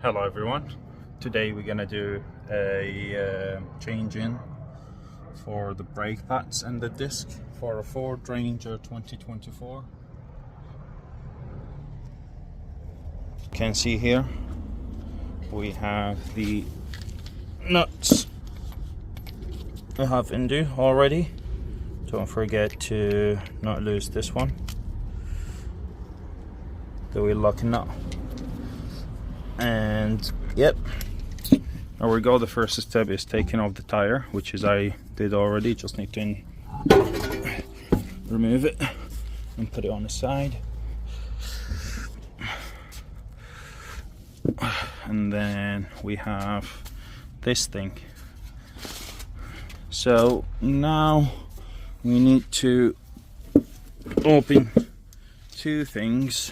Hello everyone. Today we're gonna do a change in for the brake pads and the disc for a Ford Ranger 2024. You can see here we have the nuts we have into already. Don't forget to not lose this one, the wheel locking nut. And yep, there we go. The first step is taking off the tire, which is I did already. Just need to remove it and put it on the side. And then we have this thing. So now we need to open two things,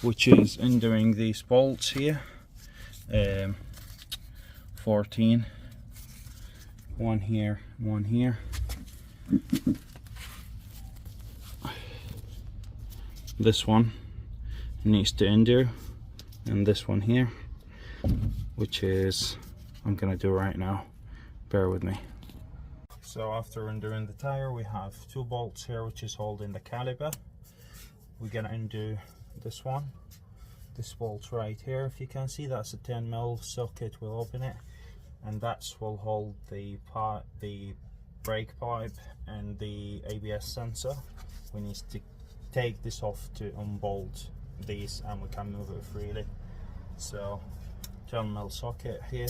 which is undoing these bolts here. 14, one here, one here. This one needs to undo, and this one here, which is I'm gonna do right now. Bear with me. So after undoing the tire, we have two bolts here which is holding the caliper. We're gonna undo this one, this bolt right here. If you can see, that's a 10mm socket. We'll open it, and that's will hold the brake pipe and the ABS sensor. We need to take this off to unbolt these, and we can move it freely. So 10mm socket here.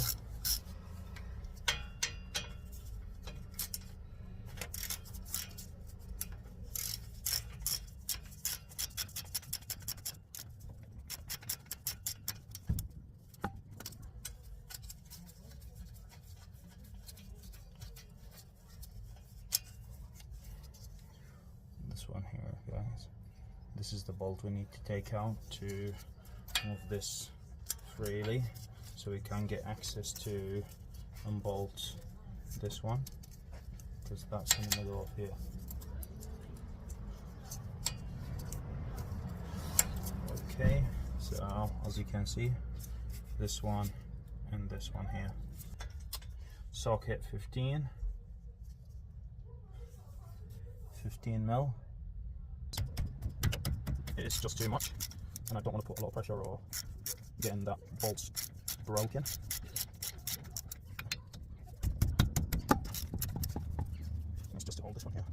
One here, guys. This is the bolt we need to take out to move this freely, so we can get access to unbolt this one, because that's in the middle of here. Okay, so as you can see, this one and this one here. Socket 15 mil. It's just too much, and I don't want to put a lot of pressure or getting that bolt broken. It's just to hold this one here.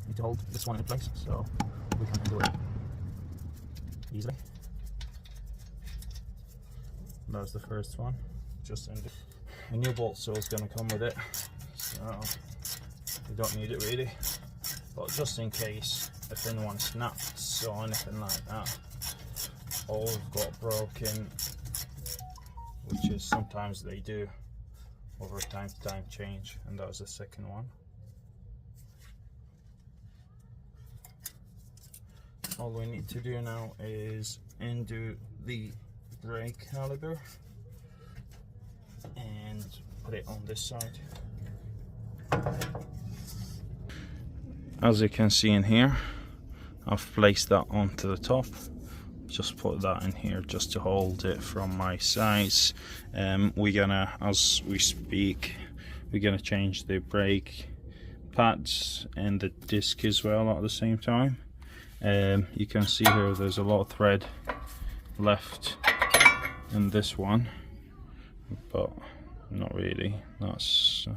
Need to hold this one in place so we can do it easily. That's the first one. Just undo. A new bolt so is going to come with it. So we don't need it really, but just in case if anyone snaps or anything like that, or we've got broken, which is sometimes they do over time to time change, and that was the second one. All we need to do now is undo the brake caliper and put it on this side. As you can see in here, I've placed that onto the top. Just put that in here just to hold it from my sides. We're gonna, as we speak, we're gonna change the brake pads and the disc as well at the same time. You can see here there's a lot of thread left in this one, but not really. That's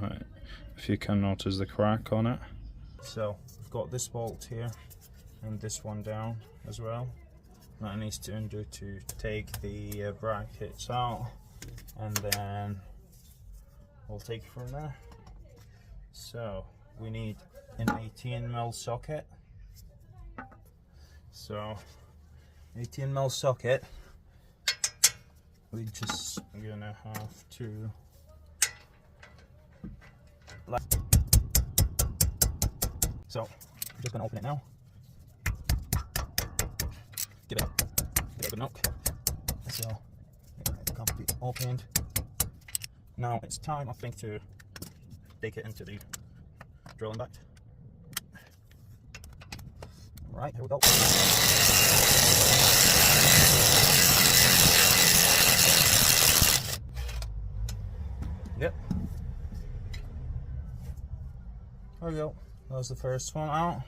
if you can notice the crack on it. So I've got this bolt here and this one down as well. That needs to undo to take the brackets out, and then we'll take it from there. So we need an 18mm socket. So 18mm socket, we just gonna have to so I'm just gonna open it now. Give it a good knock. So it can't be opened. Now it's time, I think, to take it into the drilling back. Right, here we go. Yep. There we go. That was the first one out.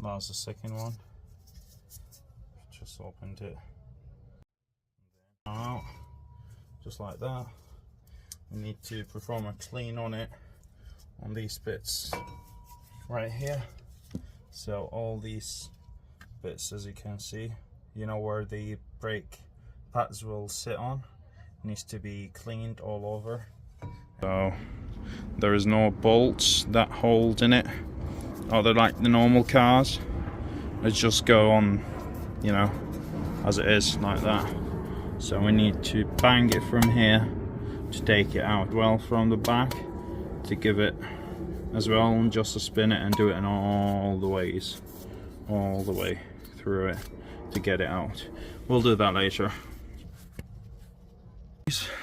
That was the second one. Just opened it. Out, just like that. We need to perform a clean on it, on these bits right here. So all these bits, as you can see, you know where the brake pads will sit on, needs to be cleaned all over. So there is no bolts that hold in it, other like the normal cars. They just go on, you know, as it is, like that. So we need to bang it from here to take it out well from the back, to give it as well, and just to spin it and do it in all the ways, all the way through it to get it out. We'll do that later.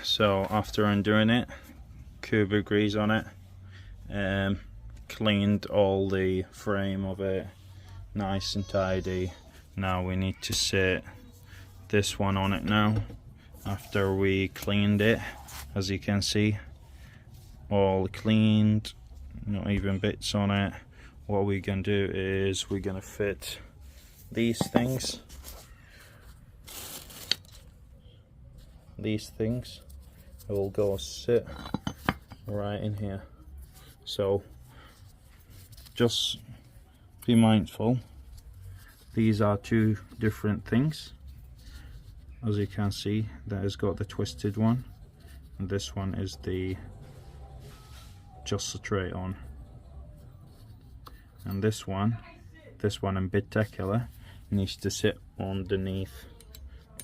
So after undoing it, Cooper grease on it, cleaned all the frame of it, nice and tidy. Now we need to sit this one on it now, after we cleaned it. As you can see, all cleaned, not even bits on it. What we're gonna do is we're gonna fit these things. These things will go sit right in here. So just be mindful, these are two different things. As you can see, that has got the twisted one, and this one is the just straight on. And this one in particular needs to sit underneath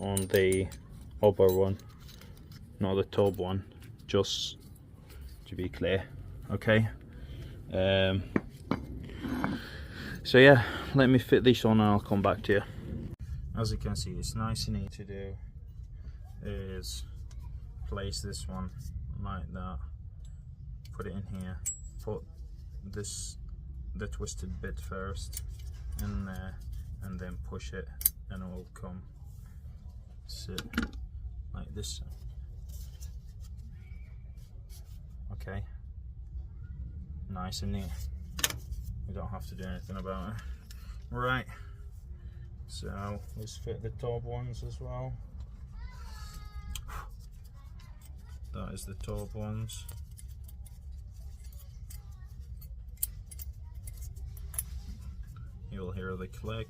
on the upper one, not the top one, just to be clear. Okay. So yeah, let me fit this on and I'll come back to you. As you can see, it's nice and easy to do. Is place this one like that, put it in here, put the twisted bit first in there, and then push it, and it will come sit like this. Okay, nice and neat. We don't have to do anything about it. Right, so let's fit the top ones as well. That is the top ones. You'll hear the click.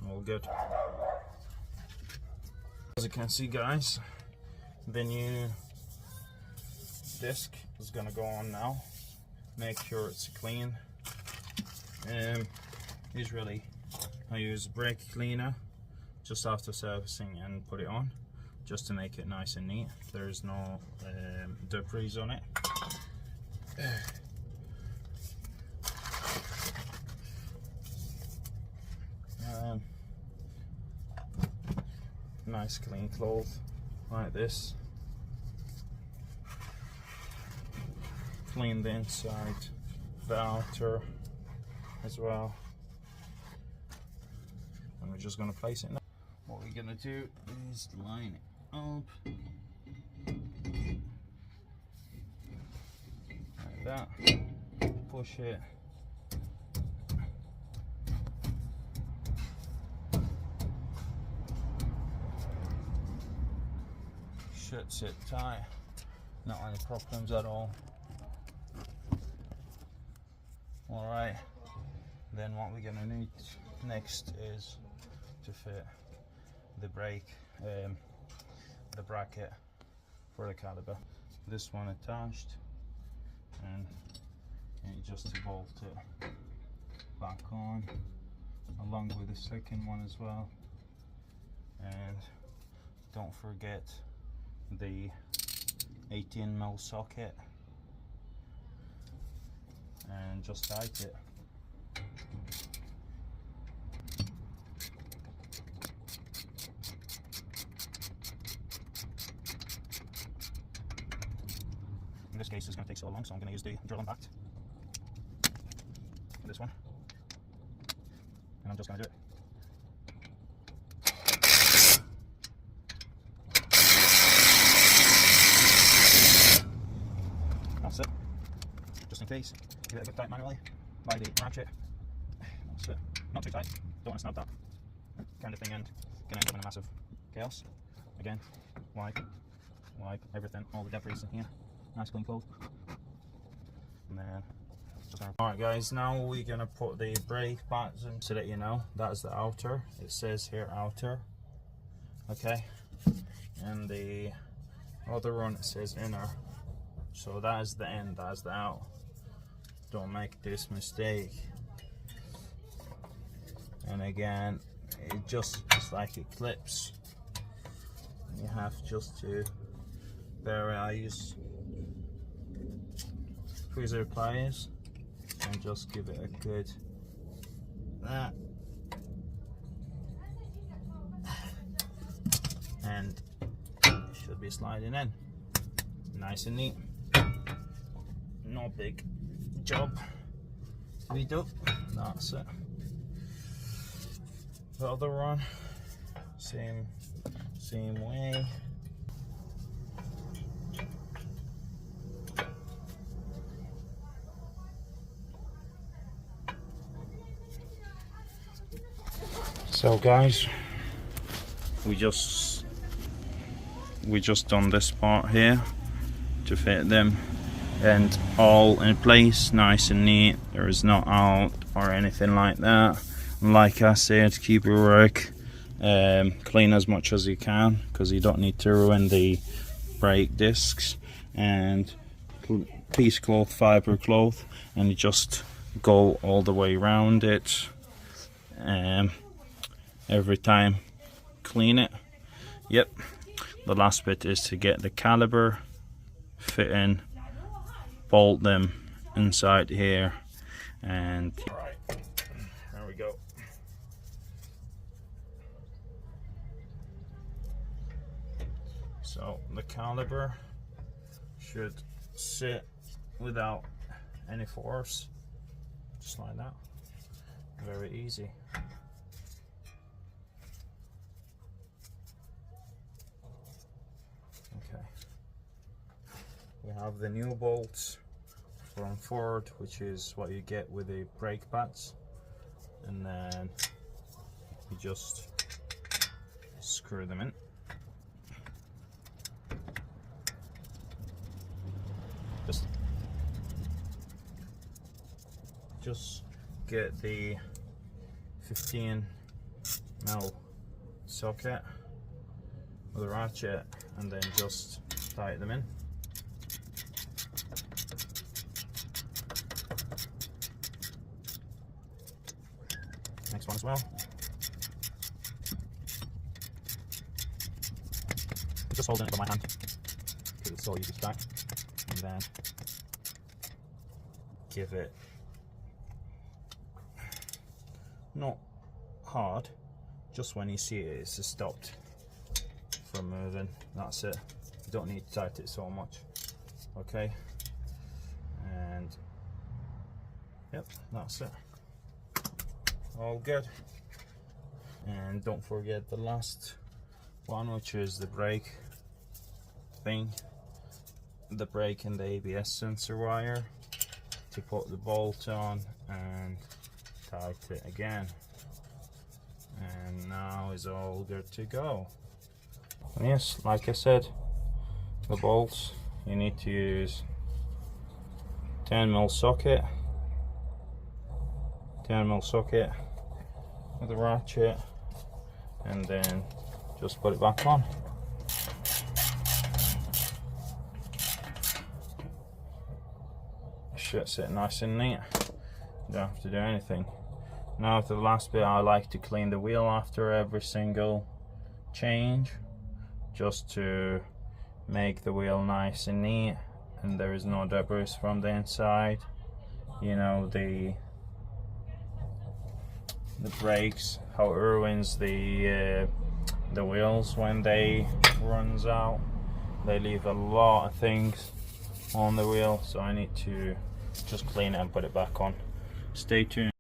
All good. As you can see, guys, the new disc is gonna go on now. Make sure it's clean. Usually I use brake cleaner just after servicing and put it on, just to make it nice and neat. There's no debris on it. Nice clean cloth like this. Clean the inside, the outer as well. And we're just going to place it now. What we're going to do is line it up like that, push it, should sit tight, not any problems at all. Alright, then what we're going to need next is to fit the brake, the bracket for the caliper. This one attached, and you just bolt it back on. A along with the second one as well. And don't forget the 18mm socket, and just tight it. In this case it's going to take so long, so I'm going to use the drill impact for this one, and I'm just going to do it. That's it. Just in case, give it a good tight manually by the ratchet. That's it. Not too tight, don't want to snap that kind of thing, and can end up in a massive chaos. Again, wipe everything, all the debris in here, nice clean clothes. And then alright guys, now we're gonna put the brake pads in so that you know that's the outer. It says here outer, okay, and the other one it says inner. So that is the in, that's the out. Don't make this mistake. And again, it just like it clips. You have just to I use tweezer pliers and just give it a good that, and it should be sliding in nice and neat. No big job we do. That's it. The other one, same way. So guys, we just done this part here to fit them, and all in place, nice and neat. There is no out or anything like that. Like I said, keep your work clean as much as you can, because you don't need to ruin the brake discs. And piece cloth, fiber cloth, and you just go all the way around it. Every time clean it. Yep, the last bit is to get the caliper fit in, bolt them inside here, and right, there we go. So the caliper should sit without any force, just like that. Very easy. Okay, we have the new bolts from Ford, which is what you get with the brake pads, and then you just screw them in. Just get the 15mm socket with a ratchet, and then just tighten them in. Next one as well. I'm just holding it by my hand because it's so easy to stack, and then give it not hard, just when you see it's stopped from moving. That's it. You don't need to tighten it so much. Okay, and yep, that's it. All good. And don't forget the last one, which is the brake thing, the brake and the ABS sensor wire, to put the bolt on and tight it again, and now is all good to go. And yes, like I said, the bolts, you need to use 10mm socket with a ratchet, and then just put it back on. Should sit nice and neat. You don't have to do anything. Now to the last bit, I like to clean the wheel after every single change, just to make the wheel nice and neat and there is no debris from the inside. You know, the brakes, how it ruins the wheels when they runs out. They leave a lot of things on the wheel, so I need to just clean it and put it back on. Stay tuned.